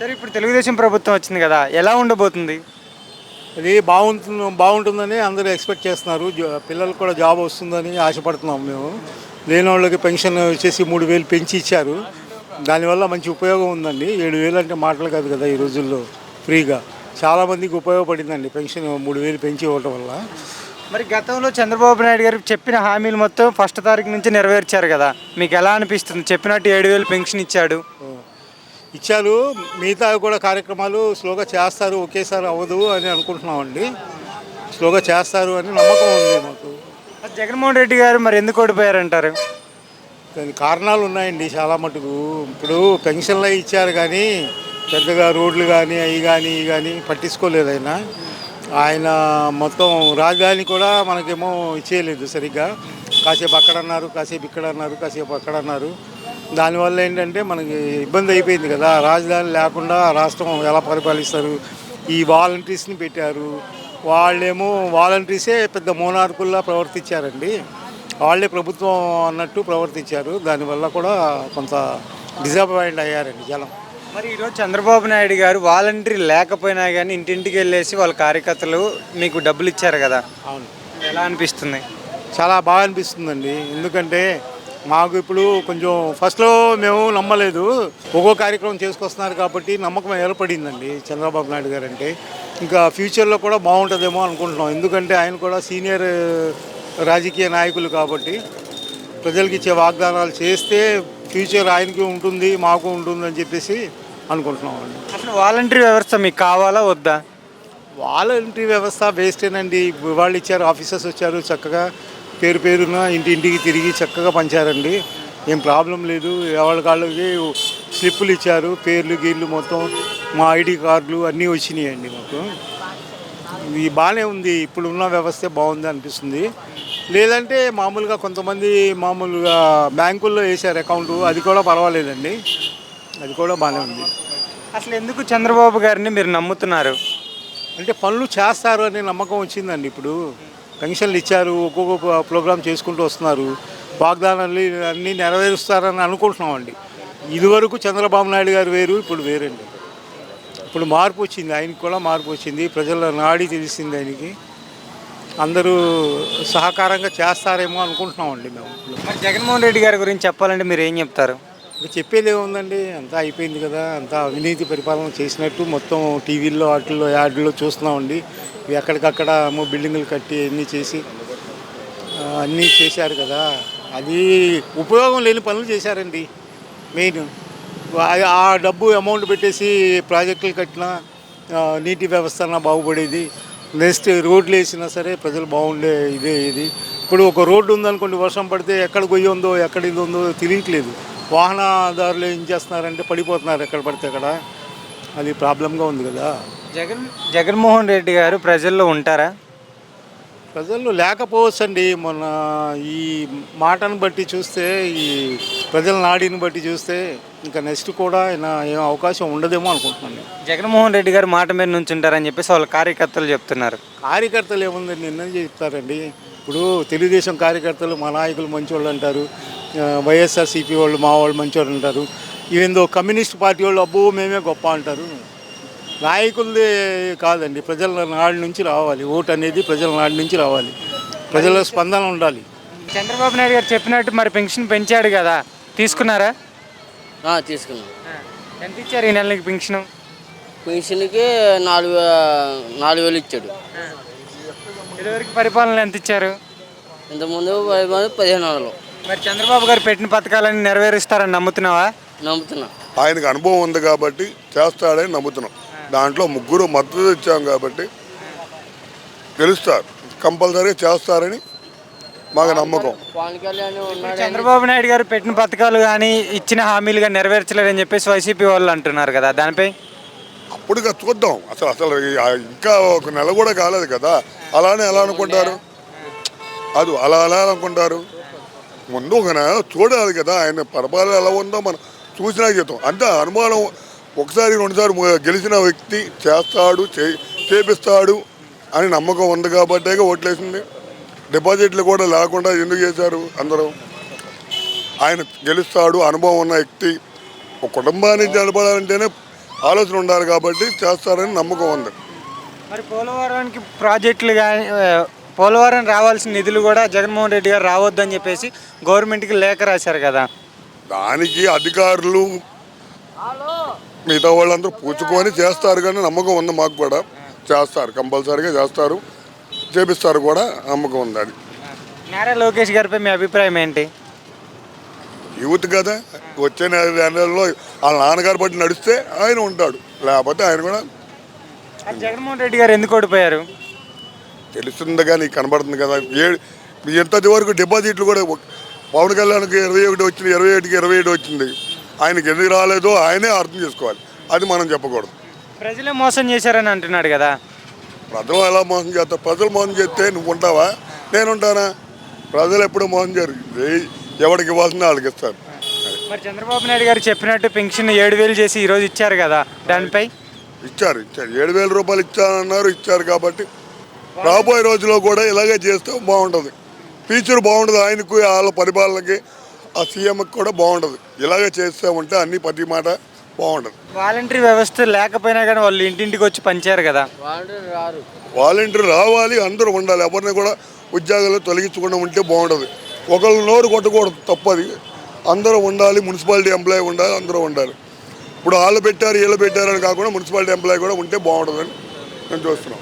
సరే ఇప్పుడు తెలుగుదేశం ప్రభుత్వం వచ్చింది కదా! ఎలా ఉండబోతుంది? అది బాగుంటుందని అందరూ ఎక్స్పెక్ట్ చేస్తున్నారు. పిల్లలకు కూడా జాబ్ వస్తుందని ఆశపడుతున్నాం మేము. లేనోళ్ళకి పెన్షన్ వచ్చేసి 3,000 పెంచి ఇచ్చారు. దానివల్ల మంచి ఉపయోగం ఉందండి. 7,000 అంటే మాటలు కాదు కదా ఈ రోజుల్లో ఫ్రీగా. చాలామందికి ఉపయోగపడిందండి పెన్షన్ 3,000 పెంచి ఇవ్వటం వల్ల. మరి గతంలో చంద్రబాబు నాయుడు గారు చెప్పిన హామీలు మొత్తం ఫస్ట్ తారీఖు నుంచి నెరవేర్చారు కదా! మీకు ఎలా అనిపిస్తుంది? చెప్పినట్టు 7,000 పెన్షన్ ఇచ్చాడు. ఇచ్చారు. మిగతావి కూడా కార్యక్రమాలు స్లోగా చేస్తారు, ఒకేసారి అవ్వదు అని అనుకుంటున్నామండి. స్లోగా చేస్తారు అని నమ్మకం ఉంది మాకు. మరి జగన్మోహన్ రెడ్డి గారు మరి ఎందుకు ఓడిపోయారంటారు? దానికి కారణాలు ఉన్నాయండి చాలా మటుకు. ఇప్పుడు పెన్షన్లు అవి ఇచ్చారు కానీ పెద్దగా రోడ్లు కానీ ఇవి కానీ పట్టించుకోలేదు ఆయన. ఆయన మొత్తం రాజధాని కూడా మనకేమో ఇచ్చేయలేదు సరిగ్గా. కాసేపు అక్కడ అన్నారు, కాసేపు ఇక్కడ అన్నారు, కాసేపు అక్కడ అన్నారు. దానివల్ల ఏంటంటే మనకి ఇబ్బంది అయిపోయింది కదా. రాజధాని లేకుండా రాష్ట్రం ఎలా పరిపాలిస్తారు? ఈ వాలంటీర్స్ని పెట్టారు. వాళ్ళేమో వాలంటీర్సే పెద్ద మోనార్కుల్లా ప్రవర్తించారండి. వాళ్ళే ప్రభుత్వం అన్నట్టు ప్రవర్తించారు. దానివల్ల కూడా కొంత డిసప్పాయింట్ అయ్యారండి జనం. మరి ఈరోజు చంద్రబాబు నాయుడు గారు వాలంటీర్ లేకపోయినా కానీ ఇంటింటికి వెళ్ళేసి వాళ్ళ కార్యకర్తలు మీకు డబ్బులు ఇచ్చారు కదా! అవును, ఎలా అనిపిస్తుంది? చాలా బాగా అనిపిస్తుందండి. ఎందుకంటే మాకు ఇప్పుడు కొంచెం ఫస్ట్లో మేము నమ్మలేదు. ఒక్కో కార్యక్రమం చేసుకొస్తున్నారు కాబట్టి నమ్మకం ఏర్పడిందండి చంద్రబాబు నాయుడు గారు అంటే. ఇంకా ఫ్యూచర్లో కూడా బాగుంటుందేమో అనుకుంటున్నాం. ఎందుకంటే ఆయన కూడా సీనియర్ రాజకీయ నాయకులు కాబట్టి ప్రజలకు ఇచ్చే వాగ్దానాలు చేస్తే ఫ్యూచర్ ఆయనకి ఉంటుంది, మాకు ఉంటుంది అని చెప్పేసి అనుకుంటున్నాం అండి. అసలు వాలంటీర్ వ్యవస్థ మీకు కావాలా వద్దా? వాలంటరీ వ్యవస్థ వేస్టేనండి. వాళ్ళు ఇచ్చారు, ఆఫీసర్స్ వచ్చారు, చక్కగా పేరున ఇంటింటికి తిరిగి చక్కగా పంచారండి. ఏం ప్రాబ్లం లేదు. ఎవరి కాళ్ళకి స్లిప్పులు ఇచ్చారు, పేర్లు గీర్లు మొత్తం మా ఐడి కార్డులు అన్నీ వచ్చినాయండి మాకు. ఇది బాగానే ఉంది. ఇప్పుడున్న వ్యవస్థే బాగుంది అనిపిస్తుంది. లేదంటే మామూలుగా కొంతమంది మామూలుగా బ్యాంకుల్లో వేసారు అకౌంటు, అది కూడా పర్వాలేదండి. అది కూడా బాగానే ఉంది. అసలు ఎందుకు చంద్రబాబు గారిని మీరు నమ్ముతున్నారు? అంటే పనులు చేస్తారు అనే నమ్మకం వచ్చిందండి. ఇప్పుడు పెన్షన్లు ఇచ్చారు, ఒక్కొక్క ప్రోగ్రాం చేసుకుంటూ వస్తున్నారు. వాగ్దానాలు అన్నీ నెరవేరుస్తారని అనుకుంటున్నామండి. ఇదివరకు చంద్రబాబు నాయుడు గారు వేరు, ఇప్పుడు వేరండి. ఇప్పుడు మార్పు వచ్చింది, ఆయనకి కూడా మార్పు వచ్చింది. ప్రజల నాడి తెలిసింది ఆయనకి. అందరూ సహకారంగా చేస్తారేమో అనుకుంటున్నామండి మేము. మరి జగన్మోహన్ రెడ్డి గారి గురించి చెప్పాలంటే మీరు ఏం చెప్తారు? ఇంకా చెప్పేది ఏముందండి, అంతా అయిపోయింది కదా. అంతా అవినీతి పరిపాలన చేసినట్టు మొత్తం టీవీల్లో వాటిల్లో యాడ్లో చూస్తున్నామండి. ఎక్కడికక్కడ బిల్డింగులు కట్టి అన్నీ చేసి అన్నీ చేశారు కదా. అది ఉపయోగం లేని పనులు చేశారండి. మెయిన్ ఆ డబ్బు అమౌంట్ పెట్టేసి ప్రాజెక్టులు కట్టినా నీటి వ్యవస్థ బాగుపడేది. నెక్స్ట్ రోడ్లు వేసినా సరే ప్రజలు బాగుండే ఇది. ఇప్పుడు ఒక రోడ్డు ఉందనుకోండి, వర్షం పడితే ఎక్కడ గొయ్యి ఉందో ఎక్కడ ఇది ఉందో తెలియట్లేదు. వాహనదారులు ఏం చేస్తున్నారంటే పడిపోతున్నారు ఎక్కడ పడితే అక్కడ. అది ప్రాబ్లంగా ఉంది కదా. జగన్మోహన్ రెడ్డి గారు ప్రజల్లో ఉంటారా? ప్రజల్లో లేకపోవచ్చండి. మొన్న ఈ మాటను బట్టి చూస్తే, ఈ ప్రజల నాడిని బట్టి చూస్తే ఇంకా నెక్స్ట్ కూడా ఏం అవకాశం ఉండదేమో అనుకుంటున్నాను. జగన్మోహన్ రెడ్డి గారు మాట మీద నుంచి ఉంటారని చెప్పేసి వాళ్ళ కార్యకర్తలు చెప్తున్నారు. కార్యకర్తలు ఏముందండి, నిన్న చెప్తారండి. ఇప్పుడు తెలుగుదేశం కార్యకర్తలు మా నాయకులు మంచివాళ్ళు అంటారు, వైఎస్ఆర్సీపీ వాళ్ళు మా వాళ్ళు మంచివాళ్ళు అంటారు. ఇవేందో కమ్యూనిస్ట్ పార్టీ వాళ్ళు అబ్బో మేమే గొప్ప అంటారు. నాయకులది కాదండి, ప్రజల నాడి నుంచి రావాలి. ఓటు అనేది ప్రజల నాడి నుంచి రావాలి. ప్రజల స్పందన ఉండాలి. చంద్రబాబు నాయుడు గారు చెప్పినట్టు మరి పెన్షన్ పెంచాడు కదా, తీసుకున్నారా? తీసుకున్నాం. ఎంత ఇచ్చారు ఈ నెలకి పెన్షన్? పెన్షన్కి 4,000 ఇచ్చాడు. ఇదివరకు పరిపాలన ఎంత ఇచ్చారు? ఇంతకుముందు 1,500. మరి చంద్రబాబు గారు పెట్టిన పథకాలన్నీ నెరవేరుస్తారని నమ్ముతున్నావా? నమ్ముతున్నా. ఆయనకు అనుభవం ఉంది కాబట్టి చేస్తాడని నమ్ముతున్నాం. దాంట్లో ముగ్గురు మద్దతు ఇచ్చాం కాబట్టి గెలుస్తారు, కంపల్సరీ చేస్తారని మాకు నమ్మకం. చంద్రబాబు నాయుడు గారు పెట్టిన పథకాలు కానీ ఇచ్చిన హామీలు కానీ నెరవేర్చలేదని చెప్పేసి వైసీపీ వాళ్ళు అంటున్నారు కదా, దానిపై అప్పుడుగా చూద్దాం. అసలు ఇంకా ఒక నెల కూడా కాలేదు కదా, అలానే ఎలా అనుకుంటారు? అలా అనుకుంటారు. ముందు ఒక నెల చూడాలి కదా, ఆయన పరిపాలన ఎలా ఉందో మనం చూసినా చెప్తాం. అంతే అనుమానం. ఒకసారి రెండుసార్లు గెలిచిన వ్యక్తి చేస్తాడు, చేపిస్తాడు అని నమ్మకం ఉంది కాబట్టే ఓట్లేసింది. డిపాజిట్లు కూడా లేకుండా ఎందుకు చేశారు అందరూ? ఆయన గెలుస్తాడు, అనుభవం ఉన్న వ్యక్తి. ఒక కుటుంబాన్ని నిలబడాలంటేనే ఆలోచన ఉండాలి కాబట్టి చేస్తారని నమ్మకం ఉంది. మరి పోలవరానికి ప్రాజెక్టులు కానీ పోలవరం రావాల్సిన నిధులు కూడా జగన్మోహన్ రెడ్డి గారు రావద్దని చెప్పేసి గవర్నమెంట్కి లేఖ రాశారు కదా. దానికి అధికారులు మిగతా వాళ్ళందరూ పూచుకొని చేస్తారు కానీ నమ్మకం ఉంది, మాకు కూడా చేస్తారు, కంపల్సరీగా చేస్తారు, చేపిస్తారు కూడా, నమ్మకం ఉంది. అది నారా లోకేష్ గారిపై మీ అభిప్రాయం ఏంటి? యూత్ కదా, వచ్చే నెలలో వాళ్ళ నాన్నగారు బట్టి నడిస్తే ఆయన ఉంటాడు, లేకపోతే ఆయన కూడా అది జగన్మోహన్ రెడ్డి గారు ఎందుకు ఓడిపోయారు? తెలుస్తుంది కానీ కనబడుతుంది కదా. ఎంతది వరకు డిపాజిట్లు కూడా పవన్ కళ్యాణ్కి 21 వచ్చింది, 27కి 27 వచ్చింది. ఆయనకి ఎందుకు రాలేదో ఆయనే అర్థం చేసుకోవాలి, అది మనం చెప్పకూడదు. ప్రజలే మోసం చేశారని అంటున్నాడు కదా. ప్రజలు ఎలా మోసం చేస్తారు? ప్రజలు మోసం చేస్తే నువ్వు ఉంటావా, నేనుంటానా? ప్రజలు ఎప్పుడు మోసం చేయరు, ఎవరికి ఇవ్వాల్సిందో వాళ్ళకి ఇస్తారు. మరి చంద్రబాబు నాయుడు గారు చెప్పినట్టు పెన్షన్ 7,000 చేసి ఈరోజు ఇచ్చారు కదా, దానిపై ఇచ్చారు 7,000 రూపాయలు ఇచ్చారన్నారు, ఇచ్చారు కాబట్టి రాబోయే రోజుల్లో కూడా ఇలాగే చేస్తే బాగుంటుంది. ఫ్యూచర్ బాగుంటుంది, ఆయనకు వాళ్ళ పరిపాలనకి ఆ సీఎంకి కూడా బాగుంటుంది. ఇలాగే చేస్తూ ఉంటే అన్ని ప్రతి మాట బాగుంటుంది. వాలంటరీ వ్యవస్థ లేకపోయినా కానీ వాళ్ళు ఇంటింటికి వచ్చి పంచారు కదా. రారు. వాలంటీర్ రావాలి, అందరూ ఉండాలి, ఎవరిని కూడా ఉద్యోగాలు తొలగించకుండా ఉంటే బాగుంటుంది. ఒకళ్ళు నోరు కొట్టకూడదు, తప్పది. అందరూ ఉండాలి, మున్సిపాలిటీ ఎంప్లాయీ ఉండాలి, అందరూ ఉండాలి. ఇప్పుడు వాళ్ళు పెట్టారు వీళ్ళు పెట్టారు అని కాకుండా మున్సిపాలిటీ ఎంప్లాయీ కూడా ఉంటే బాగుంటుందని మేము చూస్తున్నాం.